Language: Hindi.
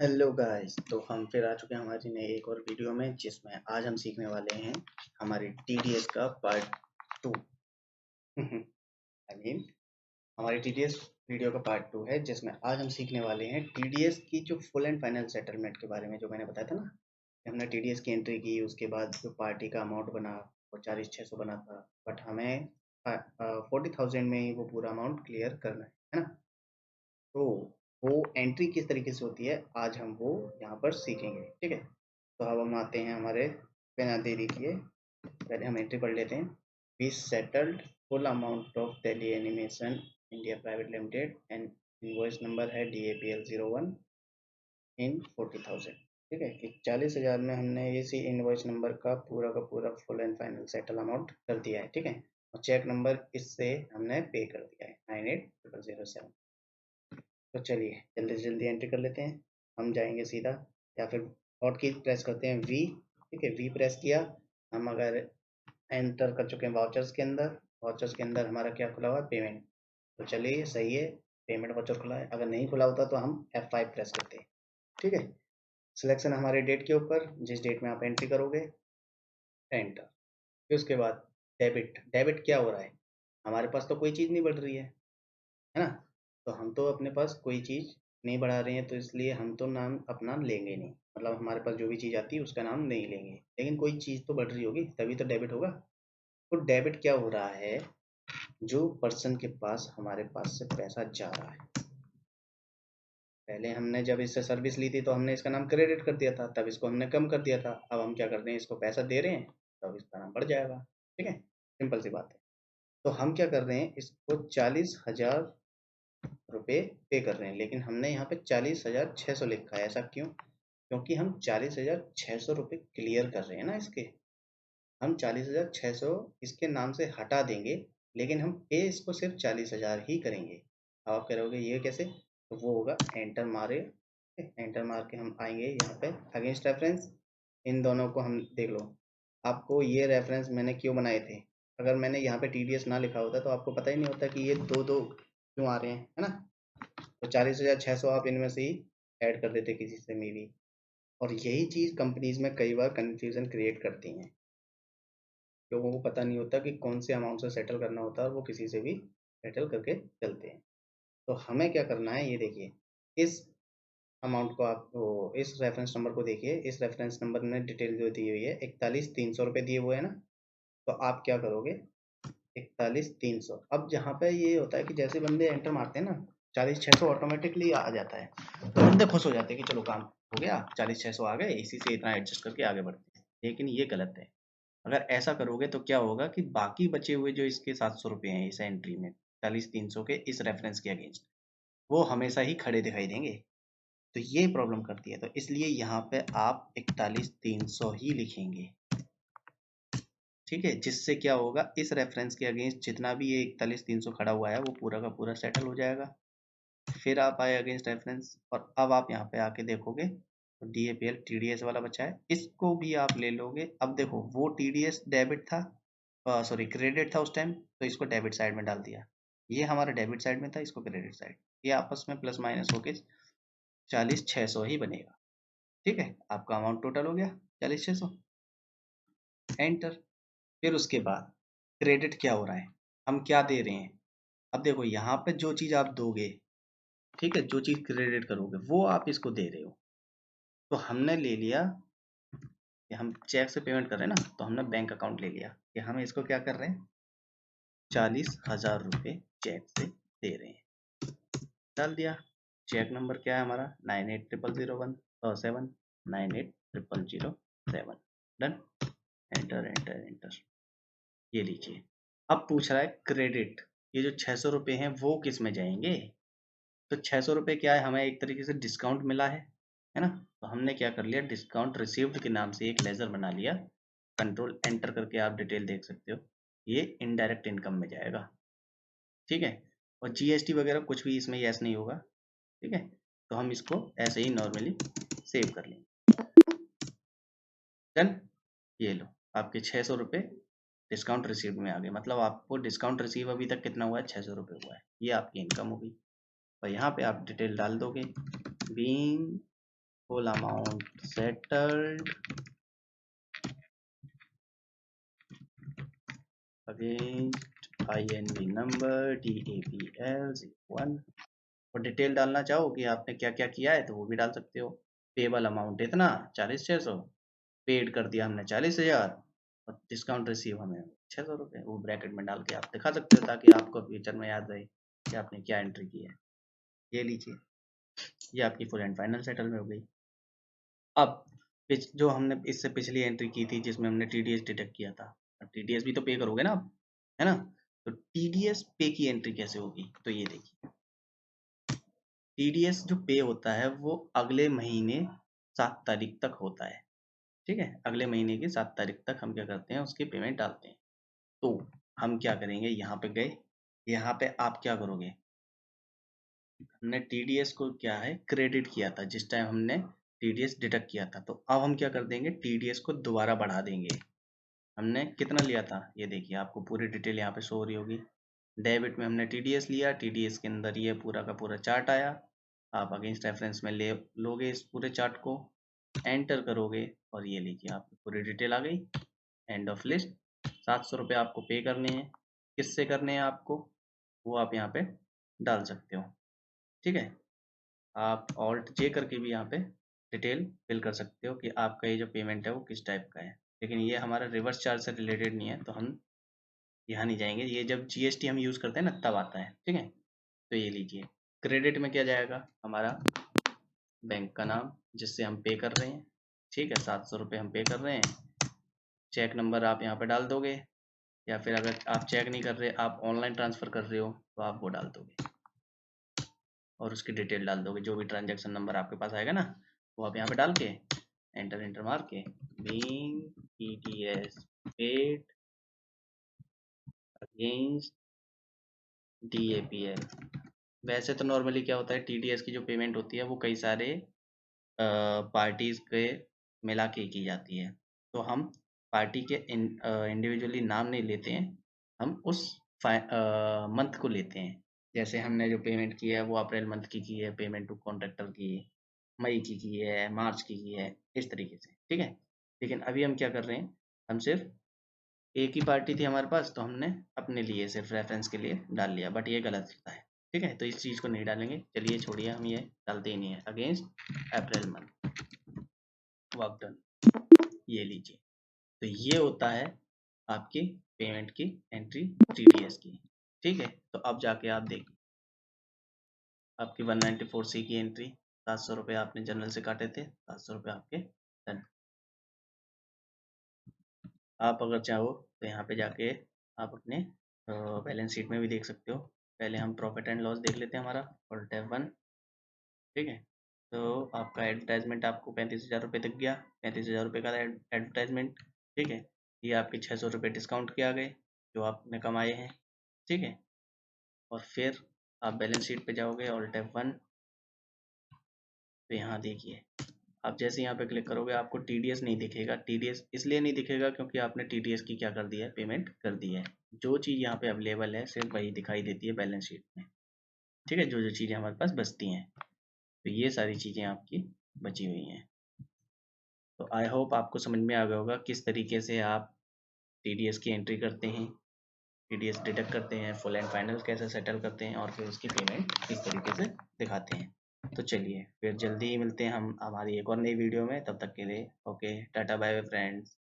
हेलो गाइस, तो हम फिर आ चुके हैं हमारी नई एक और वीडियो में, जिसमें आज हम सीखने वाले हैं हमारे टीडीएस का पार्ट 2। आई मीन हमारी टीडीएस वीडियो का पार्ट 2 है, जिसमें आज हम सीखने वाले हैं टीडीएस की जो फुल एंड फाइनल सेटलमेंट के बारे में, जो मैंने बताया था ना कि हमने टीडीएस की एंट्री की, उसके बाद जो पार्टी का अमाउंट बना वो 40,600 बना था, बट हमें 40,000 में ही वो पूरा अमाउंट क्लियर करना है ना। तो वो एंट्री किस तरीके से होती है आज हम वो यहाँ पर सीखेंगे, ठीक है। तो अब हम आते हैं हमारे बिना देरी किए, पहले हम एंट्री पढ़ लेते हैं। We settled full amount of Delhi animation India private limited and invoice number है DAPL01 इन 40,000। ठीक है कि 40,000 में हमने इसी इनवॉइस नंबर का पूरा full and final settle amount कर दिया है, ठीक है। और चेक नंबर इससे हमने पे कर दिया है 98,007। तो चलिए जल्दी से जल्दी एंट्री कर लेते हैं। हम जाएंगे सीधा, या फिर हॉट की प्रेस करते हैं वी, ठीक है। वी प्रेस किया, हम अगर एंटर कर चुके हैं वाउचर्स के अंदर। वाउचर्स के अंदर हमारा क्या खुला हुआ है, पेमेंट। तो चलिए सही है, पेमेंट वाउचर खुला है। अगर नहीं खुला होता तो हम F5 प्रेस करते हैं, ठीक है। सिलेक्शन हमारे डेट के ऊपर, जिस डेट में आप एंट्री करोगे, एंटर। फिर उसके बाद डेबिट। डेबिट क्या हो रहा है, हमारे पास तो कोई चीज़ नहीं बढ़ रही है ना। तो हम तो अपने पास कोई चीज़ नहीं बढ़ा रहे हैं, तो इसलिए हम तो नाम अपना लेंगे नहीं, मतलब हमारे पास जो भी चीज़ आती है उसका नाम नहीं लेंगे, लेकिन कोई चीज़ तो बढ़ रही होगी तभी तो डेबिट होगा। तो डेबिट क्या हो रहा है, जो पर्सन के पास हमारे पास से पैसा जा रहा है। पहले हमने जब इससे सर्विस ली थी तो हमने इसका नाम क्रेडिट कर दिया था, तब इसको हमने कम कर दिया था। अब हम क्या करते हैं, इसको पैसा दे रहे हैं, तब इसका नाम बढ़ जाएगा, ठीक है। सिंपल सी बात है। तो हम क्या कर रहे हैं, इसको 40,000 रुपए पे कर रहे हैं, लेकिन हमने यहाँ पे 40,600 लिखा है। ऐसा क्यों, क्योंकि हम 40,600 रुपये क्लियर कर रहे हैं ना इसके। हम 40,600 इसके नाम से हटा देंगे, लेकिन हम पे इसको सिर्फ 40,000 ही करेंगे। अब आप करोगे ये कैसे, तो वो होगा एंटर मारे। एंटर मार के हम आएंगे यहाँ पे अगेंस्ट रेफरेंस। इन दोनों को हम देख लो, आपको ये रेफरेंस मैंने क्यों बनाए थे। अगर मैंने यहाँ पे TDS ना लिखा होता तो आपको पता ही नहीं होता कि ये दो दो क्यों आ रहे हैं, है ना। तो 40,600 आप इनमें से ही ऐड कर देते किसी से में भी। और यही चीज़ कंपनीज में कई बार कंफ्यूजन क्रिएट करती हैं। लोगों को पता नहीं होता कि कौन से अमाउंट से सेटल करना होता है, और वो किसी से भी सेटल करके चलते हैं। तो हमें क्या करना है, ये देखिए, इस अमाउंट को आप वो इस रेफरेंस नंबर को देखिए। इस रेफरेंस नंबर में डिटेल जो दी हुई है 41,300 रुपये दिए हुए है ना। तो आप क्या करोगे, 41,300। अब जहाँ पे ये होता है कि जैसे बंदे एंटर मारते हैं ना, 40,600 ऑटोमेटिकली आ जाता है, तो बंदे खुश हो जाते हैं कि चलो काम हो गया, 40,600 आ गए, इसी से इतना एडजस्ट करके आगे बढ़ते हैं। लेकिन ये गलत है। अगर ऐसा करोगे तो क्या होगा कि बाकी बचे हुए जो इसके 700 रुपये हैं इस एंट्री में, 40,300 के इस रेफरेंस के अगेंस्ट, वो हमेशा ही खड़े दिखाई देंगे। तो ये प्रॉब्लम करती है, तो इसलिए यहाँ पे आप 41,300 ही लिखेंगे, ठीक है। जिससे क्या होगा, इस रेफरेंस के अगेंस्ट जितना भी ये 41,300 खड़ा हुआ है वो पूरा का पूरा सेटल हो जाएगा। फिर आप आए अगेंस्ट रेफरेंस, और अब आप यहाँ पे आके देखोगे तो DAPL TDS वाला बचा है, इसको भी आप ले लोगे। अब देखो वो TDS डेबिट था, सॉरी क्रेडिट था उस टाइम, तो इसको डेबिट साइड में डाल दिया। ये हमारा डेबिट साइड में था, इसको क्रेडिट साइड। ये आपस में प्लस माइनस होके 40,600 ही बनेगा, ठीक है। आपका अमाउंट टोटल हो गया 40,600, एंटर। फिर उसके बाद क्रेडिट क्या हो रहा है, हम क्या दे रहे हैं। अब देखो यहाँ पे जो चीज़ आप दोगे, ठीक है, जो चीज़ क्रेडिट करोगे वो आप इसको दे रहे हो। तो हमने ले लिया कि हम चेक से पेमेंट कर रहे हैं ना, तो हमने बैंक अकाउंट ले लिया कि हम इसको क्या कर रहे हैं, 40,000 रुपये चेक से दे रहे हैं। डाल दिया। चेक नंबर क्या है हमारा, 98,007 98,007। डन। Enter enter enter. ये लीजिए। अब पूछ रहा है क्रेडिट, ये जो 600 रुपये हैं वो किस में जाएंगे। तो 600 रुपये क्या है, हमें एक तरीके से डिस्काउंट मिला है ना। तो हमने क्या कर लिया, डिस्काउंट रिसीव्ड के नाम से एक लेजर बना लिया। कंट्रोल एंटर करके आप डिटेल देख सकते हो, ये इनडायरेक्ट इनकम में जाएगा, ठीक है। और GST वगैरह कुछ भी इसमें यस नहीं होगा, ठीक है। तो हम इसको ऐसे ही नॉर्मली सेव कर लेंगे। डन। ये लो, आपके 600 रुपये डिस्काउंट रिसीव में आ गए। मतलब आपको डिस्काउंट रिसीव अभी तक कितना हुआ है, 600 रुपये हुआ है। ये आपकी इनकम होगी। और यहाँ पे आप डिटेल डाल दोगे, being full amount settled against INV number DAPL 01। और डिटेल डालना चाहो कि आपने क्या क्या किया है तो वो भी डाल सकते हो। पेबल अमाउंट इतना 40,600, पेड कर दिया हमने 40,000 और डिस्काउंट रिसीव हमें 600 रुपये, वो ब्रैकेट में डाल के आप दिखा सकते हो ताकि आपको फ्यूचर में याद रहे कि आपने क्या एंट्री की है। ये लीजिए, ये आपकी फुल एंड फाइनल सेटल में हो गई। अब जो हमने इससे पिछली एंट्री की थी जिसमें हमने TDS डिटेक्ट किया था, TDS भी तो पे करोगे ना आप, है ना? तो TDS पे की एंट्री कैसे होगी? तो ये देखिए, TDS जो पे होता है वो अगले महीने 7 तारीख तक होता है। ठीक है, अगले महीने की 7 तारीख तक हम क्या करते हैं, उसकी पेमेंट डालते हैं। तो हम क्या करेंगे, यहाँ पे गए, यहाँ पे आप क्या करोगे, हमने TDS को क्या है क्रेडिट किया था जिस टाइम हमने TDS डिडक्ट किया था, तो अब हम क्या कर देंगे, TDS को दोबारा बढ़ा देंगे। हमने कितना लिया था ये देखिए, आपको पूरी डिटेल यहाँ पे शो हो रही होगी। डेबिट में हमने TDS लिया, TDS के अंदर ये पूरा का पूरा चार्ट आया, आप अगेंस्ट रेफरेंस में ले लोगे इस पूरे चार्ट को, एंटर करोगे और ये लीजिए आपकी पूरी डिटेल आ गई। एंड ऑफ लिस्ट 700 रुपये आपको पे करने हैं। किससे करने हैं आपको, वो आप यहाँ पे डाल सकते हो। ठीक है, आप ऑल्ट जे करके भी यहाँ पे डिटेल फिल कर सकते हो कि आपका ये जो पेमेंट है वो किस टाइप का है। लेकिन ये हमारा रिवर्स चार्ज से रिलेटेड नहीं है तो हम यहाँ नहीं जाएंगे, ये जब GST हम यूज़ करते हैं ना तब आता है। ठीक है, तो ये लीजिए, क्रेडिट में क्या जाएगा, हमारा बैंक का नाम जिससे हम पे कर रहे हैं। ठीक है, 700 रुपये हम पे कर रहे हैं। चेक नंबर आप यहाँ पे डाल दोगे, या फिर अगर आप चेक नहीं कर रहे, आप ऑनलाइन ट्रांसफ़र कर रहे हो तो आप वो डाल दोगे और उसकी डिटेल डाल दोगे, जो भी ट्रांजैक्शन नंबर आपके पास आएगा ना वो आप यहाँ पे डाल के एंटर मार के being TDS paid against DAPL। वैसे तो नॉर्मली क्या होता है, TDS की जो पेमेंट होती है वो कई सारे पार्टीज़ के मिला के की जाती है, तो हम पार्टी के इंडिविजुअली नाम नहीं लेते हैं, हम उस मंथ को लेते हैं। जैसे हमने जो पेमेंट की है वो अप्रैल मंथ की है, पेमेंट टू कॉन्ट्रैक्टर की, मई की है, मार्च की है, इस तरीके से। ठीक है, लेकिन अभी हम क्या कर रहे हैं, हम सिर्फ एक ही पार्टी थी हमारे पास तो हमने अपने लिए सिर्फ रेफरेंस के लिए डाल लिया, बट ये गलत होता है। ठीक है, तो इस चीज़ को नहीं डालेंगे, चलिए छोड़िए, हम ये डालते ही नहीं है। Against April month work done, ये लीजिए। तो ये होता है आपकी पेमेंट की एंट्री TDS की। ठीक है, तो अब जाके आप देखिए आपकी 194C की एंट्री, 700 रुपये आपने जनरल से काटे थे, 700 रुपये आपके डन। आप अगर चाहो तो यहाँ पे जाके आप अपने बैलेंस शीट में भी देख सकते हो। पहले हम प्रॉफिट एंड लॉस देख लेते हैं हमारा, और टैब 1। ठीक है, तो आपका एडवर्टाइजमेंट आपको 35,000 रुपये तक गया, 35,000 रुपये का एडवर्टाइजमेंट। ठीक है, ये आपके 600 रुपये डिस्काउंट के आ गए जो आपने कमाए हैं। ठीक है, और फिर आप बैलेंस शीट पे जाओगे और टैब 1, तो यहाँ देखिए, आप जैसे यहाँ पे क्लिक करोगे आपको TDS नहीं दिखेगा। TDS इसलिए नहीं दिखेगा क्योंकि आपने TDS की क्या कर दिया है, पेमेंट कर दी है। जो चीज़ यहाँ पे अवेलेबल है सिर्फ वही दिखाई देती है बैलेंस शीट में। ठीक है, जो जो चीज़ें हमारे पास बचती हैं, तो ये सारी चीज़ें आपकी बची हुई हैं। तो आई होप आपको समझ में आ गया होगा किस तरीके से आप TDS की एंट्री करते हैं, TDS डिडक्ट करते हैं, फुल एंड फाइनल कैसे सेटल करते हैं और फिर उसकी पेमेंट किस तरीके से दिखाते हैं। तो चलिए फिर जल्दी ही मिलते हैं हम हमारी एक और नई वीडियो में, तब तक के लिए okay, ta-ta bye bye friends.